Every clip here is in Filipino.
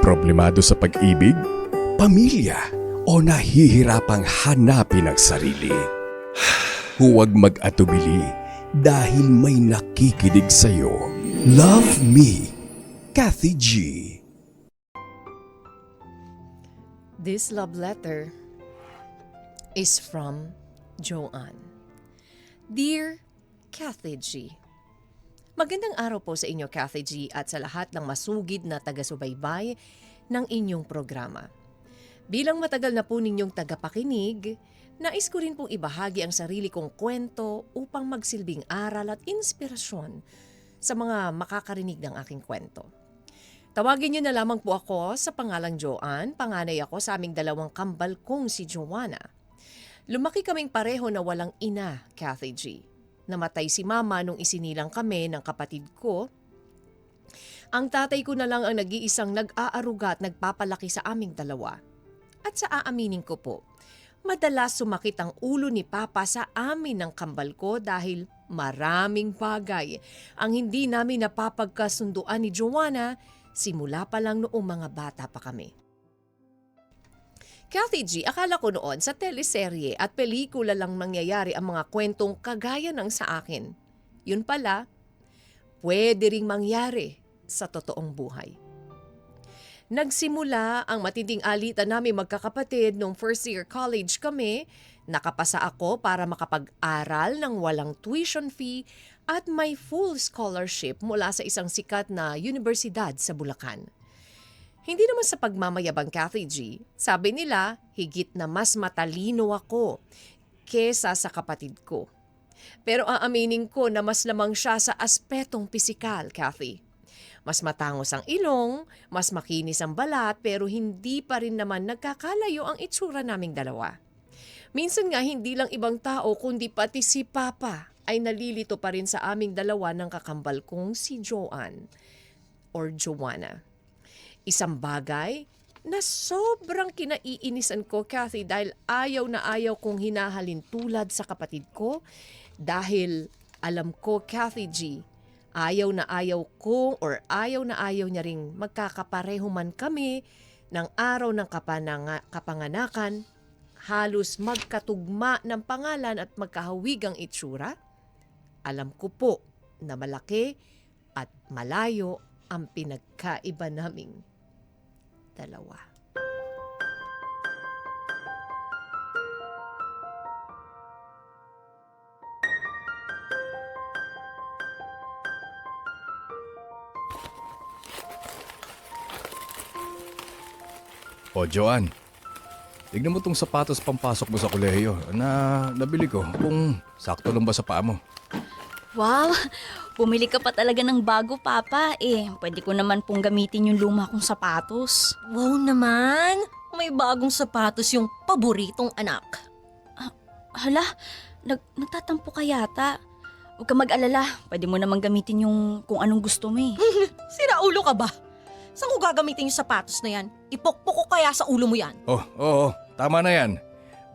Problemado sa pag-ibig, pamilya, o nahihirapang hanapin ang sarili. Huwag mag-atubili dahil may nakikinig sa'yo. Love Me, Kathy G. This love letter is from Joanne. Dear Kathy G. Magandang araw po sa inyo, Kathy G, at sa lahat ng masugid na taga-subaybay ng inyong programa. Bilang matagal na po ninyong tagapakinig, nais ko rin pong ibahagi ang sarili kong kwento upang magsilbing aral at inspirasyon sa mga makakarinig ng aking kwento. Tawagin niyo na lamang po ako sa pangalang Joanne. Panganay ako sa aming dalawang kambal kong si Joanna. Lumaki kaming pareho na walang ina, Kathy G. Namatay si mama nung isinilang kami ng kapatid ko. Ang tatay ko na lang ang nag-iisang nag-aaruga at nagpapalaki sa aming dalawa. At sa aaminin ko po, madalas sumakit ang ulo ni Papa sa amin ng kambal ko dahil maraming bagay ang hindi namin napapagkasunduan ni Joanna simula pa lang noong mga bata pa kami. Kathy G, akala ko noon sa teleserye at pelikula lang nangyayari ang mga kwentong kagaya ng sa akin. Yun pala, pwede ring mangyari sa totoong buhay. Nagsimula ang matinding alitan namin magkakapatid nung first year college kami. Nakapasa ako para makapag-aral ng walang tuition fee at may full scholarship mula sa isang sikat na universidad sa Bulacan. Hindi naman sa pagmamayabang, Kathy G. Sabi nila, higit na mas matalino ako kesa sa kapatid ko. Pero aaminin ko na mas lamang siya sa aspetong pisikal, Kathy. Mas matangos ang ilong, mas makinis ang balat, pero hindi pa rin naman nagkakalayo ang itsura naming dalawa. Minsan nga hindi lang ibang tao kundi pati si Papa ay nalilito pa rin sa aming dalawa ng kakambal kong si Joanne or Joanna. Isang bagay na sobrang kinaiinisan ko, Kathy, dahil ayaw na ayaw kong hinahalin tulad sa kapatid ko dahil alam ko, Kathy G, ayaw na ayaw niya ring magkakapareho man kami ng araw ng kapanganakan, halos magkatugma ng pangalan at magkahawig ang itsura. Alam ko po na malaki at malayo ang pinagkaiba naming dalawa. O Joanne, tignan mo tong sapatos pampasok mo sa kolehiyo na nabili ko kung sakto lang ba sa paa mo. Wow! Pumili ka pa talaga ng bago, Papa. Pwede ko naman pong gamitin yung luma kong sapatos. Wow naman! May bagong sapatos yung paboritong anak. Hala, nagtatampo ka yata. Huwag ka mag-alala. Pwede mo naman gamitin yung kung anong gusto mo eh. Sira ulo ka ba? Saan ko gagamitin yung sapatos na yan? Ipokpok ko kaya sa ulo mo yan? Oo, tama na yan.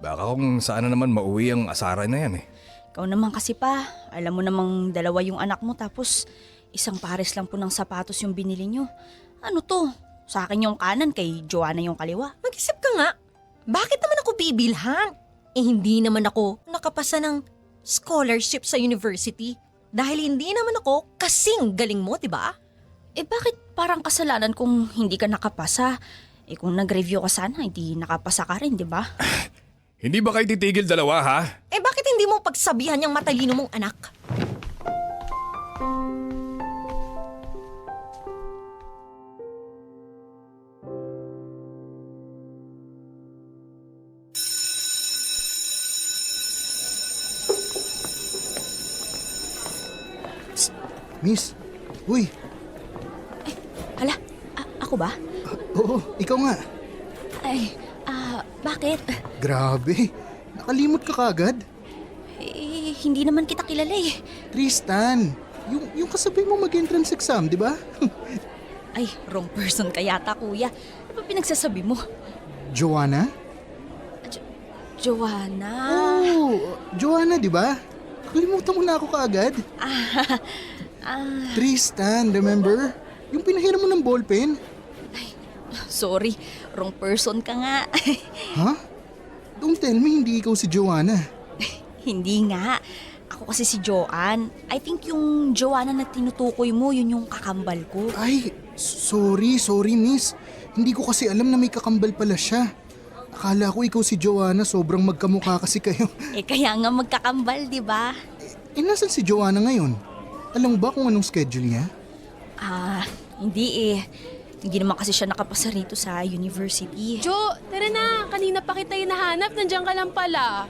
Baka kung saan na naman mauwi ang asaran na yan eh. Ikaw naman kasi pa, alam mo namang dalawa yung anak mo tapos isang pares lang po ng sapatos yung binili nyo. Ano to? Sa akin yung kanan, kay Joanna yung kaliwa. Mag-isip ka nga. Bakit naman ako bibilhan? Hindi naman ako nakapasa ng scholarship sa university. Dahil hindi naman ako kasing galing mo, diba? Bakit parang kasalanan kung hindi ka nakapasa? Kung nag-review ka sana, hindi nakapasa ka rin, di ba? Hindi ba kayo titigil dalawa ha? Bakit hindi mo pagsabihan yung matalino mong anak? Psst, Miss, uy, Hala, ako ba? oo, ikaw nga. Bakit? Grabe, nakalimot ka kagad. Hindi naman kita kilala eh. Tristan, yung kasabi mo mag-entrance exam, di ba? Wrong person ka yata, kuya. Ano ba pinagsasabi mo? Joanna? Joanna? Oo, Joanna, di ba? Nakalimutan mo na ako kaagad. Tristan, remember? Yung pinahiram mo ng ballpen? Sorry, wrong person ka nga. Ha? Don't tell me hindi ikaw si Joanna. Hindi nga. Ako kasi si Joanne. I think yung Joanna na tinutukoy mo, yun yung kakambal ko. Ay, sorry miss. Hindi ko kasi alam na may kakambal pala siya. Akala ko ikaw si Joanna, sobrang magkamukha kasi kayo. Kaya nga magkakambal, di ba? Nasaan si Joanna ngayon? Alam mo ba kung anong schedule niya? Hindi eh. Hindi naman kasi siya nakapasa rito sa university. Jo, tara na. Kanina pa kita hinahanap. Nandiyan ka lang pala.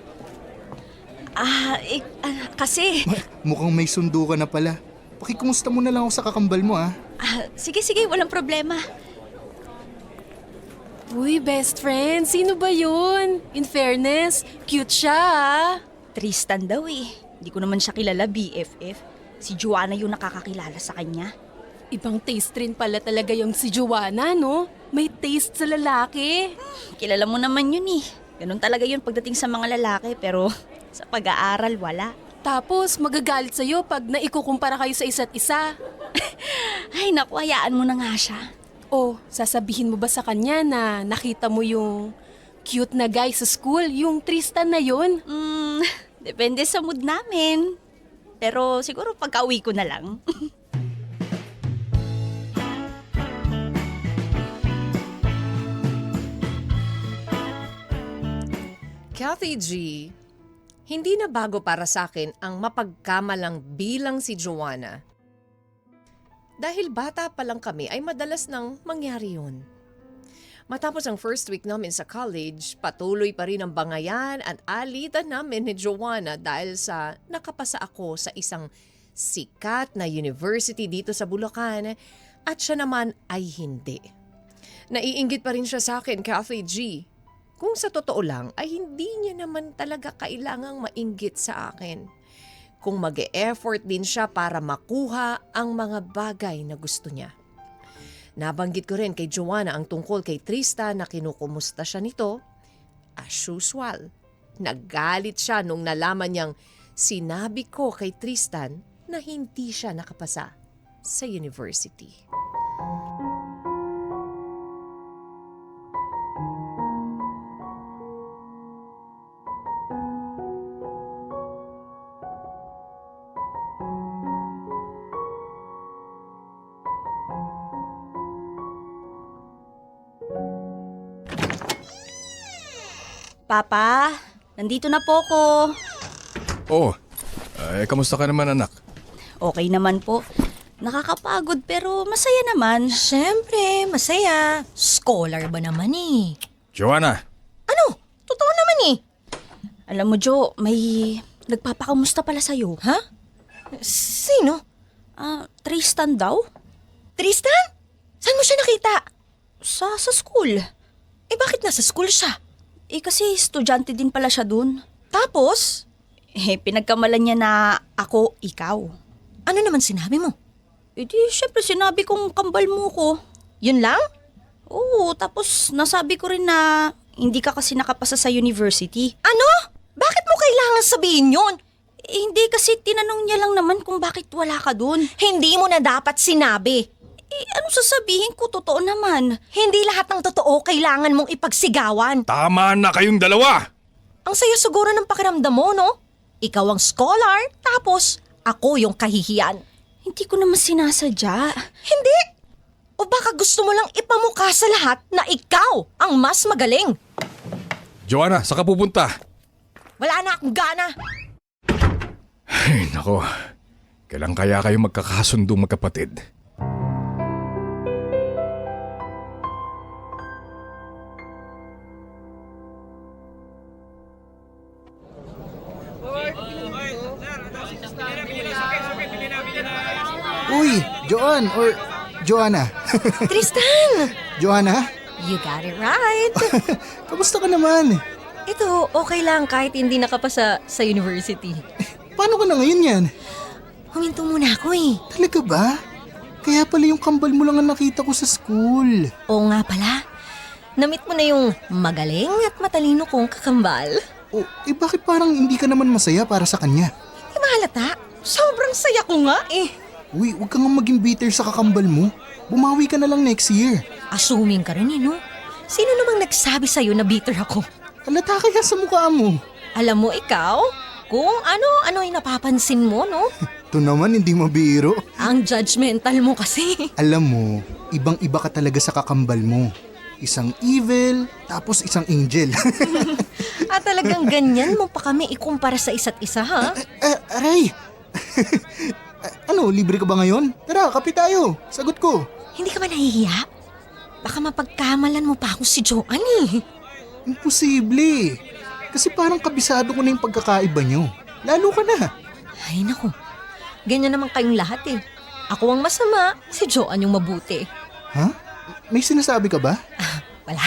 Kasi... Mukhang may sundo ka na pala. Pakikumusta mo na lang ako sa kakambal mo Sige, walang problema. Uy, best friend. Sino ba yun? In fairness, cute siya ah. Tristan daw eh. Hindi ko naman siya kilala, BFF. Si Joanna yung nakakakilala sa kanya. Ibang taste rin pala talaga yung si Joanna, no? May taste sa lalaki. Kilala mo naman yun eh. Ganun talaga yun pagdating sa mga lalaki, pero sa pag-aaral wala. Tapos magagalit sa'yo pag naikukumpara kayo sa isa't isa. Ay naku, hayaan mo na nga siya. O, sasabihin mo ba sa kanya na nakita mo yung cute na guy sa school? Yung Tristan na yun? Depende sa mood namin. Pero siguro pagka-uwi ko na lang. Kathy G, hindi na bago para sa akin ang mapagkamalang bilang si Joanna. Dahil bata pa lang kami ay madalas nang mangyari yun. Matapos ang first week namin sa college, patuloy pa rin ang bangayan at alitan namin ni Joanna dahil sa nakapasa ako sa isang sikat na university dito sa Bulacan at siya naman ay hindi. Naiinggit pa rin siya sa akin, Kathy G. Kung sa totoo lang ay hindi niya naman talaga kailangang mainggit sa akin. Kung mag-e-effort din siya para makuha ang mga bagay na gusto niya. Nabanggit ko rin kay Joanna ang tungkol kay Tristan na kinukumusta siya nito. As usual, naggalit siya nung nalaman niyang sinabi ko kay Tristan na hindi siya nakapasa sa university. Papa, nandito na po ko. Oh, kamusta ka naman anak? Okay naman po. Nakakapagod pero masaya naman. Siyempre, masaya. Scholar ba naman eh? Joanna! Ano? Totoo naman eh. Alam mo, Jo, may nagpapakamusta pala sa'yo. Ha? Sino? Tristan daw? Tristan? Saan mo siya nakita? Sa school. Bakit nasa school siya? Kasi estudyante din pala siya dun. Tapos? Pinagkamalan niya na ako, ikaw. Ano naman sinabi mo? Syempre sinabi kong kambal mo ko. Yun lang? Oo, tapos nasabi ko rin na hindi ka kasi nakapasa sa university. Ano? Bakit mo kailangan sabihin yun? Hindi kasi tinanong niya lang naman kung bakit wala ka dun. Hindi mo na dapat sinabi. Ano sasabihin ko? Totoo naman. Hindi lahat ng totoo kailangan mong ipagsigawan. Tama na kayong dalawa! Ang saya siguro ng pakiramdam mo, no? Ikaw ang scholar, tapos ako yung kahihiyan. Hindi ko naman sinasadya. Hindi! O baka gusto mo lang ipamukha sa lahat na ikaw ang mas magaling. Joanna, saan ka pupunta? Wala na akong gana. Ay, nako. Kailan kaya kayo magkakasundo magkapatid? Uy, Joan or Joanna. Tristan! Joanna, You got it right. kamusta ka naman? Ito, okay lang kahit hindi nakapasa sa university. Paano ka na ngayon yan? Huminto muna ako eh. Talaga ba? Kaya pala yung kambal mo lang ang nakita ko sa school. Oo nga pala. Namit mo na yung magaling at matalino kong kakambal. Bakit parang hindi ka naman masaya para sa kanya? Hindi mahalata. Sobrang saya ko nga eh. Uy, huwag ka nga maging bitter sa kakambal mo. Bumawi ka na lang next year. Assuming ka rin no? Sino namang nagsabi sa'yo na bitter ako? Halata kaya sa mukha mo. Alam mo ikaw, kung ano ay napapansin mo, no? Ito naman hindi mabiro. Ang judgmental mo kasi. Alam mo, ibang-iba ka talaga sa kakambal mo. Isang evil, tapos isang angel. At talagang ganyan mo pa kami ikumpara sa isa't isa, ha? Aray! Ano, libre ka ba ngayon? Tara, kape tayo. Sagot ko. Hindi ka ba nahihiya? Baka mapagkamalan mo pa ako si Joanne eh. Imposible. Kasi parang kabisado ko na yung pagkakaiba nyo. Lalo ka na. Ay naku, ganyan naman kayong lahat eh. Ako ang masama, si Joanne yung mabuti. Ha? May sinasabi ka ba? Wala.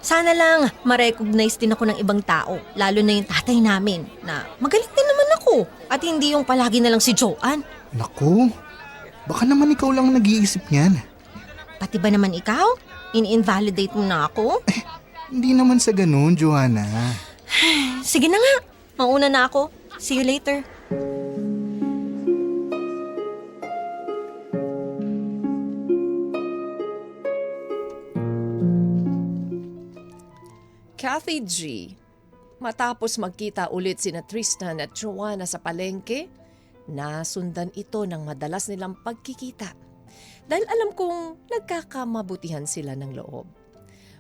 Sana lang ma-recognize din ako ng ibang tao, lalo na yung tatay namin, na magaling din naman ako at hindi yung palagi na lang si Joanne. Naku, baka naman ikaw lang nag-iisip niyan. Pati ba naman ikaw? In-invalidate mo na ako? Hindi naman sa ganun, Joanna. Sige na nga, mauna na ako. See you later. Kathy G, matapos magkita ulit sina Tristan at Joanna sa palengke, nasundan ito ng madalas nilang pagkikita. Dahil alam kong nagkakamabutihan sila ng loob.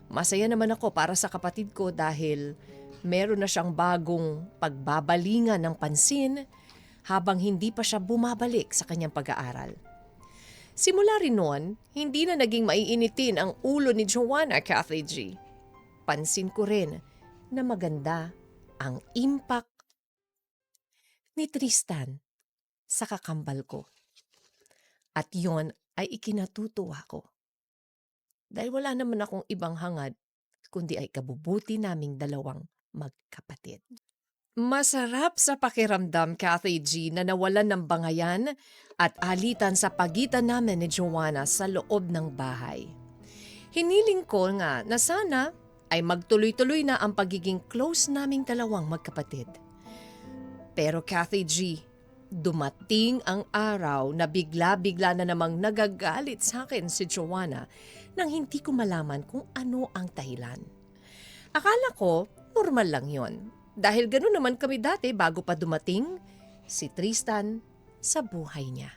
Masaya naman ako para sa kapatid ko dahil meron na siyang bagong pagbabalingan ng pansin habang hindi pa siya bumabalik sa kanyang pag-aaral. Simula rin noon, hindi na naging maiinitin ang ulo ni Joanna, Kathy G. Pansin ko rin na maganda ang impact ni Tristan sa kakambal ko. At yon ay ikinatutuwa ko. Dahil wala naman akong ibang hangad kundi ay kabubuti naming dalawang magkapatid. Masarap sa pakiramdam, Kathy G, na nawalan ng bangayan at alitan sa pagitan namin ni Joanna sa loob ng bahay. Hiniling ko nga na sana ay magtuloy-tuloy na ang pagiging close naming dalawang magkapatid. Pero Kathy G, dumating ang araw na bigla-bigla na namang nagagalit sa akin si Joanna nang hindi ko malaman kung ano ang dahilan. Akala ko normal lang yon dahil gano'n naman kami dati bago pa dumating si Tristan sa buhay niya.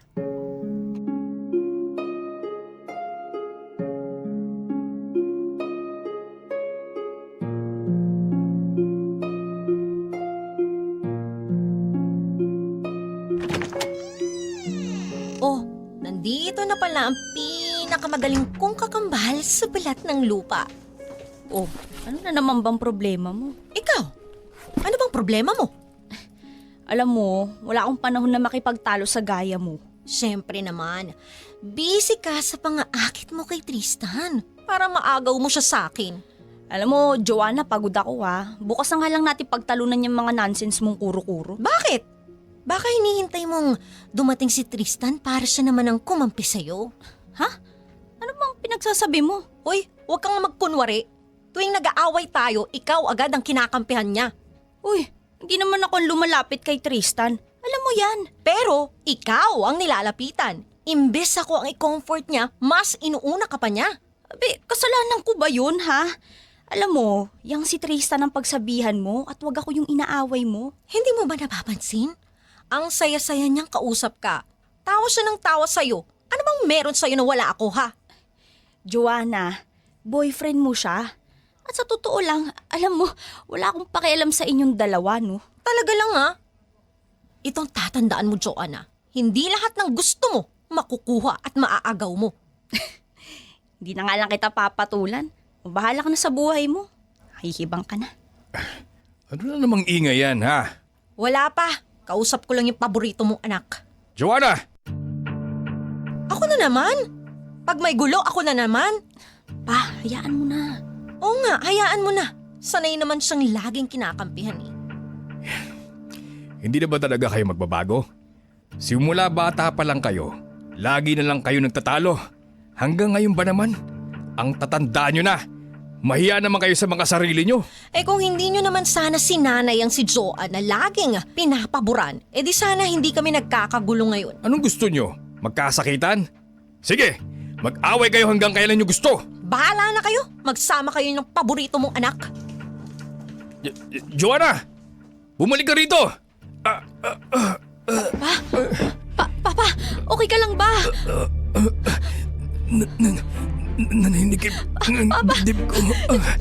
Oh, nandito na pala ang pinakamagaling kong kakambal sa balat ng lupa. Oh, ano na naman bang problema mo? Ikaw, ano bang problema mo? Alam mo, wala akong panahon na makipagtalo sa gaya mo. Siyempre naman, busy ka sa pangaakit mo kay Tristan para maagaw mo siya sa akin. Alam mo, Joanna, pagod ako ha. Bukas na nga lang natin pagtalunan yung mga nonsense mong kuro-kuro. Bakit? Baka hinihintay mong dumating si Tristan para siya naman ang kumampi sa'yo. Ha? Ano bang pinagsasabi mo? Hoy, huwag kang magkunwari. Tuwing nag-aaway tayo, ikaw agad ang kinakampihan niya. Uy, hindi naman ako lumalapit kay Tristan. Alam mo yan. Pero ikaw ang nilalapitan. Imbes ako ang i-comfort niya, mas inuuna ka pa niya. Abi, kasalanan ko ba yun, ha? Alam mo, yang si Tristan ang pagsabihan mo at wag ako yung inaaway mo. Hindi mo ba napapansin? Ang saya-saya niyang kausap ka. Tawa siya ng tawa sa'yo. Ano bang meron sa'yo na wala ako, ha? Joanna, boyfriend mo siya. At sa totoo lang, alam mo, wala akong pakialam sa inyong dalawa, no? Talaga lang, ha? Itong tatandaan mo, Joanna. Hindi lahat ng gusto mo makukuha at maaagaw mo. Hindi na nga lang kita papatulan. Bahala ka na sa buhay mo. Hihibang ka na. Ano na namang ingay yan, ha? Wala pa. Kausap ko lang yung paborito mong anak. Joanna! Ako na naman? Pag may gulo, ako na naman? Pa, hayaan mo na. Oo nga, hayaan mo na. Sanay naman siyang laging kinakampihan eh. Hindi na ba talaga kayo magbabago? Simula bata pa lang kayo, lagi na lang kayo nagtatalo. Hanggang ngayon ba naman? Ang tatandaan nyo na. Mahiya naman kayo sa mga sarili nyo. Eh kung hindi nyo naman sana si nanay ang si Joanne na laging pinapaboran, eh di sana hindi kami nagkakagulo ngayon. Anong gusto nyo? Magkasakitan? Sige, Mag-away kayo hanggang kailan nyo gusto. Bahala na kayo. Magsama kayo ng paborito mong anak. Joanna! Bumalik ka rito! Papa, okay ka lang ba? Naninikip ng dibdib ko.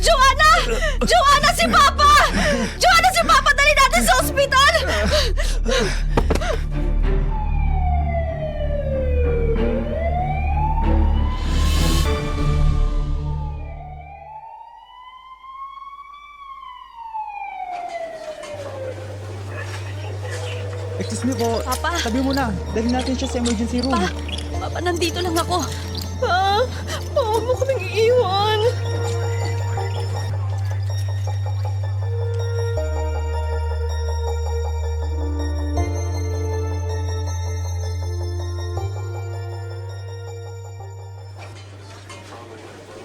Joanna! Joanna, si Papa! Joanna, si Papa! Dali natin sa ospital! Excuse me po. Papa. Tabi mo na. Dalhin natin siya sa emergency room. Papa, nandito lang ako. Pa, huwag mo kaming iiwan.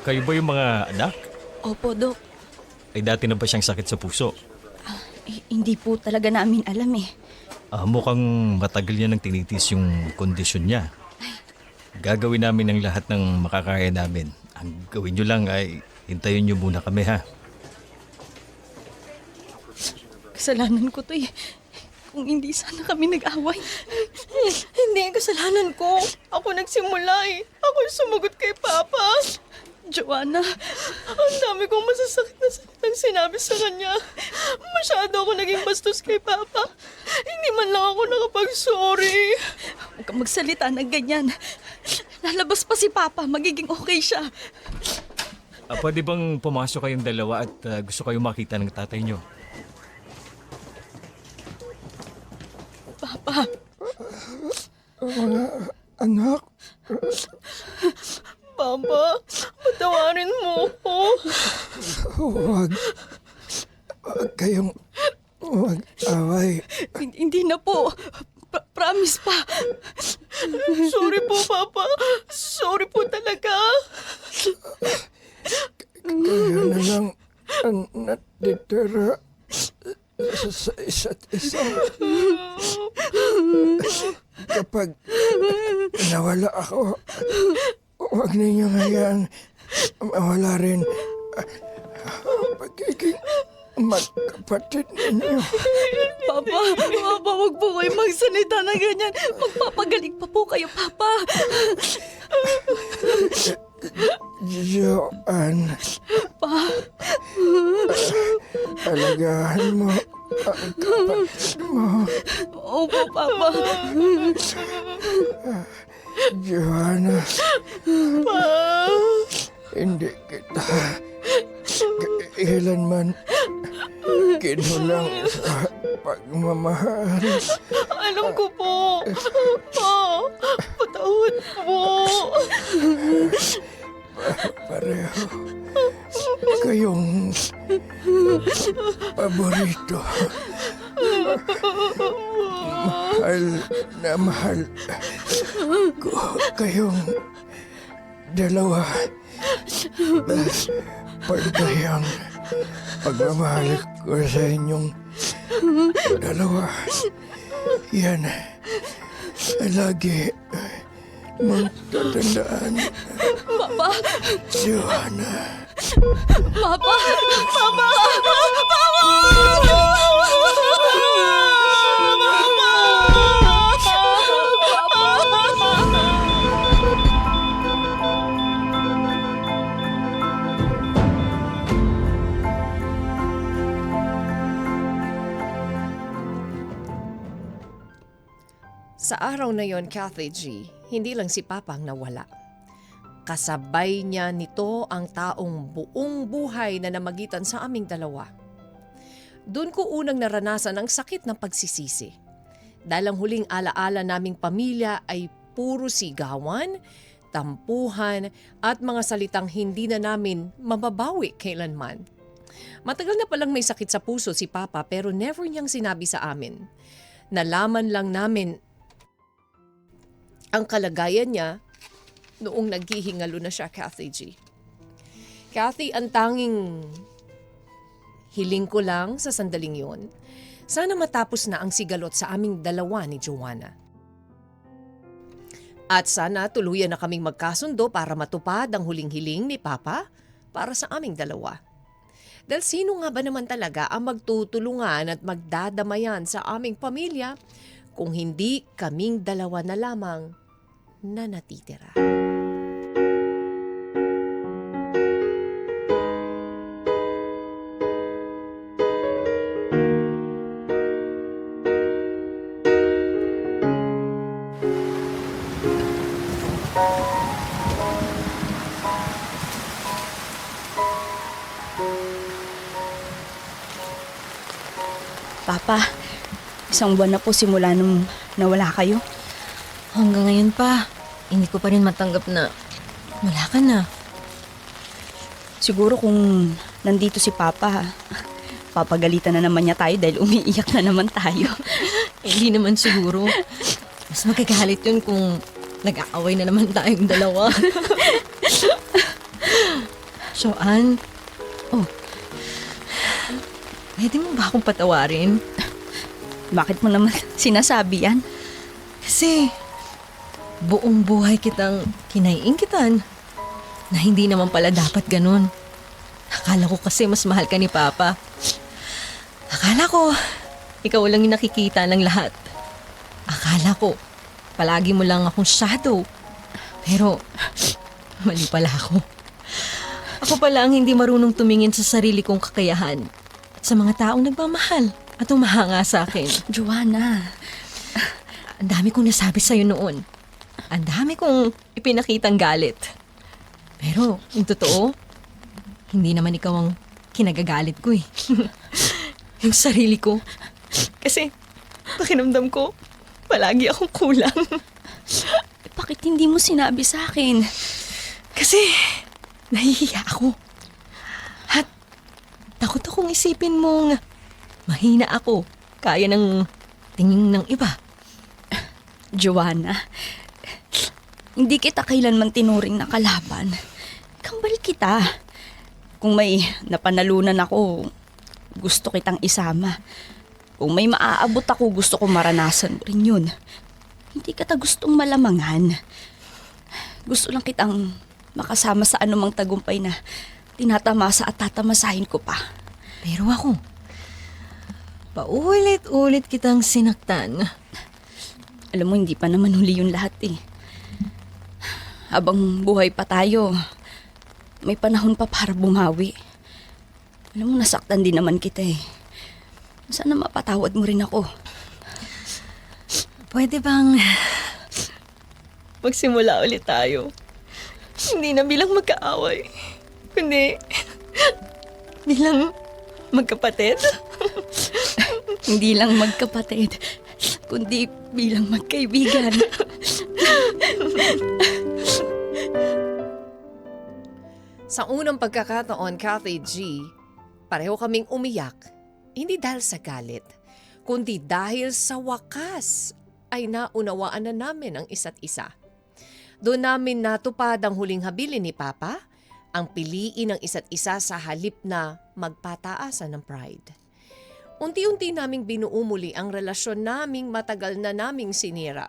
Kayo ba yung mga anak? Opo, Dok. Ay dati na ba siyang sakit sa puso? Hindi po talaga namin alam eh. Mukhang matagal niya nang tinitis yung kondisyon niya. Gagawin namin ang lahat ng makakaya namin. Ang gawin niyo lang ay hintayin niyo muna kami ha. Kasalanan ko to eh. Kung hindi sana kami nag-away. Hindi ang kasalanan ko. Ako nagsimula eh. Ako yung sumagot kay Papa. Joanna, Ang dami kong masasakit na salitang sinabi sa kanya. Masyado ako naging bastos kay Papa. Hindi man lang ako nakapag-sorry. huwag kang magsalita ng ganyan. Lalabas pa si Papa, magiging okay siya. Pwede bang pumasok kayong dalawa at gusto kayong makita ng tatay niyo? Papa, Anak, Papa, patawarin mo ko. huwag kayong mag-away. hindi na po. Promise pa. Sorry po, Papa. Sorry po talaga. Kayo na lang ang natitira sa isa't isa. Kapag nawala ako, huwag ninyong hayaan mawala rin ang pagiging magkapatid ninyo. Papa, wag po kayo magsalita ng ganyan. Magpapagaling pa po kayo, Papa. Joanne, alagaan mo ang kapatid mo. Opo, Papa. Joanna, hindi kita kailanman kinulang sa pagmamahal. Alam ko po. Pa, patawad po. Pareho kayong paborito. Mahal ko kayong dalawa. Pagkayang pagmamahal ko sa inyong dalawa. Yan, lagi mong tatandaan. Papa, Joanna. Papa, Papa, Sa araw na yon, Kathy G, hindi lang si Papa ang nawala. Kasabay niya nito ang taong buong buhay na namagitan sa aming dalawa. Doon ko unang naranasan ang sakit ng pagsisisi. Dahil ang huling alaala naming pamilya ay puro sigawan, tampuhan at mga salitang hindi na namin mababawi kailanman. Matagal na palang may sakit sa puso si Papa pero never niyang sinabi sa amin. Nalaman lang namin ang kalagayan niya noong naghihingalo na siya, Kathy G. Kathy, ang tanging hiling ko lang sa sandaling yon, sana matapos na ang sigalot sa aming dalawa ni Joanna. At sana tuluyan na kaming magkasundo para matupad ang huling hiling ni Papa para sa aming dalawa. Dahil sino nga ba naman talaga ang magtutulungan at magdadamayan sa aming pamilya kung hindi kaming dalawa na lamang na natitira? Papa, isang buwan na po simula nung nawala kayo. Hanggang ngayon pa, hindi ko pa rin matanggap na wala ka na. Siguro kung nandito si Papa, papagalitan na naman niya tayo dahil umiiyak na naman tayo. Hindi naman siguro. Mas magagalit yun kung nag-aaway na naman tayong dalawa. Joanne, pwede mo ba akong patawarin? Bakit mo naman sinasabi yan? Kasi buong buhay kitang kinaiinggitan na hindi naman pala dapat ganun. Akala ko kasi mas mahal ka ni Papa. Akala ko ikaw lang yung nakikita ng lahat. Akala ko palagi mo lang akong shadow. Pero mali pala ako. Ako pala ang hindi marunong tumingin sa sarili kong kakayahan at sa mga taong nagmamahal at humahanga sa akin. Joanna, Ang dami kong nasabi sa'yo noon. Ang dami kong ipinakitang galit. Pero, yung totoo, hindi naman ikaw ang kinagagalit ko eh. Yung sarili ko. Kasi, pakiramdam ko, palagi akong kulang. bakit hindi mo sinabi sa akin? Kasi, nahihiya ako. At, takot akong isipin mong mahina ako. Kaya ng tingin ng iba. Joanna, hindi kita kailanman tinuring na kalaban. Kambal kita. Kung may napanalunan ako, gusto kitang isama. Kung may maaabot ako, gusto ko maranasan mo rin yun. Hindi kita gustong malamangan. Gusto lang kitang makasama sa anumang tagumpay na tinatamasa at tatamasahin ko pa. Pero ako, paulit-ulit kitang sinaktan. Alam mo, hindi pa naman huli yung lahat eh. Habang buhay pa tayo, may panahon pa para bumawi. Alam mo, nasaktan din naman kita eh. Sana mapatawad mo rin ako. Pwede bang magsimula ulit tayo? Hindi na bilang magkaaway, kundi bilang magkapatid. Hindi lang magkapatid, kundi bilang magkaibigan. Sa unang pagkakataon, Kathy G, pareho kaming umiyak. Hindi dahil sa galit, kundi dahil sa wakas ay naunawaan na namin ang isa't isa. Doon namin natupad ang huling habilin ni Papa, ang piliin ng isa't isa sa halip na magpataasan ng pride. Unti-unti naming binuo muli ang relasyon naming matagal na naming sinira.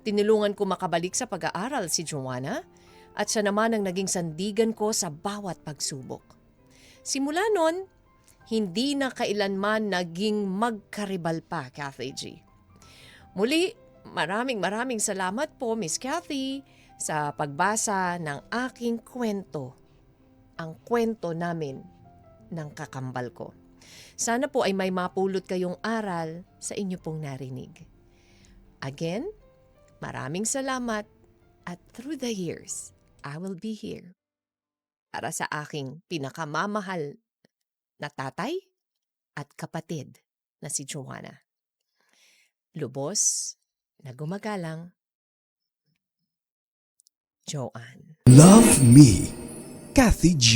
Tinulungan ko makabalik sa pag-aaral si Joanna at siya naman ang naging sandigan ko sa bawat pagsubok. Simula noon, hindi na kailanman naging magkaribal pa, Kathy G. Muli, maraming salamat po, Miss Kathy, sa pagbasa ng aking kwento. Ang kwento namin ng kakambal ko. Sana po ay may mapulot kayong aral sa inyo pong narinig. Again, maraming salamat at through the years, I will be here para sa aking pinakamamahal na tatay at kapatid na si Joanna. Lubos na gumagalang, Joanne. Love Me, Kathy G.